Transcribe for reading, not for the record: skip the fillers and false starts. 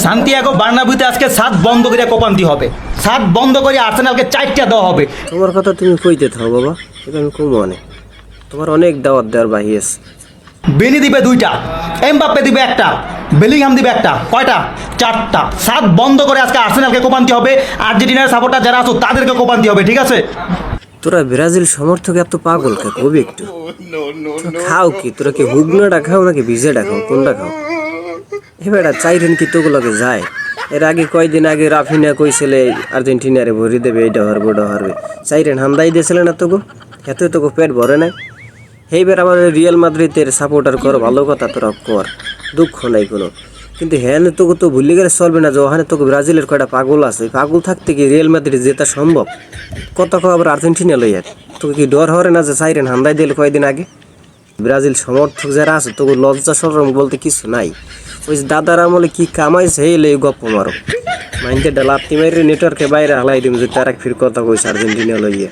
Santiago বার্নাব্যুতে আজকে সাত বন্ধ করে কোপান্তি হবে, সাত বন্ধ করে আর্সেনালকে 4টা দেওয়া হবে। তোমার কথা তুমি কইতে থাও বাবা, এটা আমি কম মনে। তোমার অনেক দাওয়াত দেওয়ার বাহি আছে। বেনি দিবে 2টা, এমবাপ্পে দিবে 1টা, বেলিংহাম দিবে 1টা, কয়টা? 4টা। সাত বন্ধ করে আজকে আর্সেনালকে কোপান্তি হবে। আর্জেন্টিনার সাপোর্টার যারা আছো তাদেরকে কোপান্তি হবে, ঠিক আছে? তোরা ব্রাজিল সমর্থক এত পাগল কে কবি একটু তোরা খাও কি? তোরা কি হুগনাটা খাও নাকি ভিজেটা খাও? কোনটা খাও? এবার চাইরেন কি তোগুলোকে যায়? এর আগে কয়দিন আগে রাফিনা কইছিলে আর্জেন্টিনারে ভরি দেবে, এইটা হারবে ওটা হারবে। চাইরেন হামদাই দিয়েছিলে না তোকে, এত তোকে পেট ভরে নাই। এইবার আমার রিয়াল মাদ্রিদের সাপোর্টার কর, ভালো কথা, তোরা কর, দুঃখ নাই কোনো। কিন্তু হ্যাঁ তোকে তো ভুলে গেলে চলবে না যে ওখানে তোকে ব্রাজিলের কয়টা পাগল আছে। ওই পাগল থাকতে কি রিয়াল মাদ্রিদ জেতা সম্ভব? কত আবার আর্জেন্টিনা লইয়ার তোকে কি ডর হরে না যে সাইরেন হামদাই দিল কয়দিন আগে? ব্রাজিল সমর্থক যারা আছে তোকে লজ্জা সরম বলতে কিছু নাই। ওই যে দাদার আমলে কি কামাইছে এই লে গপ্প মারো মাইন্ডে ডালাপ্তি মারি নেটওয়ার্কে বাইরে হালাই দিম যে তারা ফির কথা কইছে আর্জেন্টিনা লইয়া।